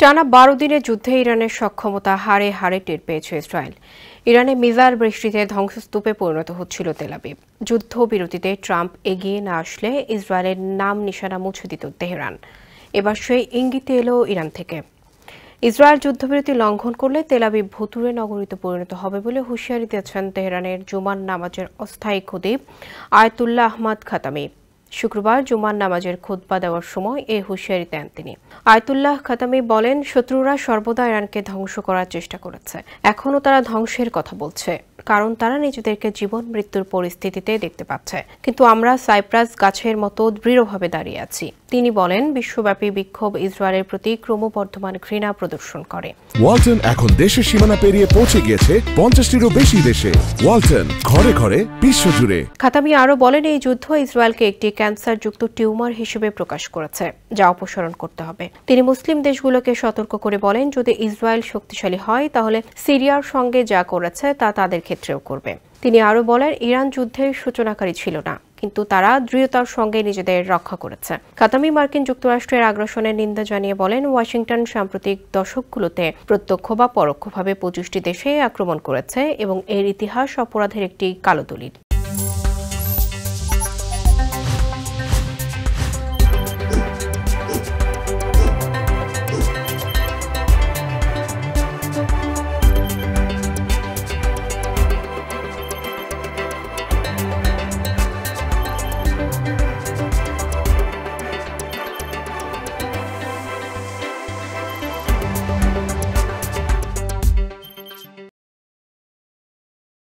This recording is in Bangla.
টানা ১২ দিনের যুদ্ধে ইরানের সক্ষমতা হারে হারে টের পেয়েছে ইসরায়েল। ইরানে মিসাইল বৃষ্টিতে ধ্বংসস্তূপে পরিণত হচ্ছিল তেল আবিব। যুদ্ধবিরতিতে ট্রাম্প এগিয়ে না আসলে ইসরায়েলের নাম নিশানা মুছে দিত তেহরান। এবার সেই ইঙ্গিতে এলো ইরান থেকে। ইসরায়েল যুদ্ধবিরতি লঙ্ঘন করলে তেল আবিব ভুতুড়ে নগরীতে পরিণত হবে বলে হুঁশিয়ারি দিয়েছেন তেহরানের জুমার নামাজের অস্থায়ী খতিব আয়াতুল্লাহ আহমদ খাতামি। শুক্রবার জুমার নামাজের খুতবা দেওয়ার সময় এই হুঁশিয়ারি দেন তিনি। আয়াতুল্লাহ খাতামি বলেন, শত্রুরা সর্বদা ইরানকে ধ্বংস করার চেষ্টা করেছে, এখনও তারা ধ্বংসের কথা বলছে, কারণ তারা নিজেদেরকে জীবন মৃত্যুর পরিস্থিতিতে দেখতে পাচ্ছে। কিন্তু আমরা সাইপ্রাস গাছের মতো দৃঢ়ভাবে দাঁড়িয়ে আছি। তিনি বলেন, বিশ্বব্যাপী বিক্ষোভ ইসরায়েলের প্রতি ক্রমবর্ধমান ঘৃণা প্রদর্শন করে। ওয়ালটন এখন দেশের সীমানা পেরিয়ে পৌঁছে গিয়েছে 50টিরও বেশি দেশে। ওয়ালটন, ঘরে ঘরে বিশ্বজুড়ে। খাতামি আরও বলেন, এই যুদ্ধ ইসরায়েলকে একটি ক্যান্সারযুক্ত টিউমার হিসেবে প্রকাশ করেছে, যা অপসারণ করতে হবে। তিনি মুসলিম দেশগুলোকে সতর্ক করে বলেন, যদি ইসরায়েল শক্তিশালী হয় তাহলে সিরিয়ার সঙ্গে যা করেছে তা তাদের ক্ষেত্রেও করবে। তিনি আরও বলেন, ইরান যুদ্ধের সূচনাকারী ছিল না, কিন্তু তারা দৃঢ়তার সঙ্গে নিজেদের রক্ষা করেছে। খাতামি মার্কিন যুক্তরাষ্ট্রের আগ্রাসনের নিন্দা জানিয়ে বলেন, ওয়াশিংটন সাম্প্রতিক দশকগুলোতে প্রত্যক্ষ বা পরোক্ষভাবে 25টি দেশে আক্রমণ করেছে এবং এর ইতিহাস অপরাধের একটি কালো দলিল।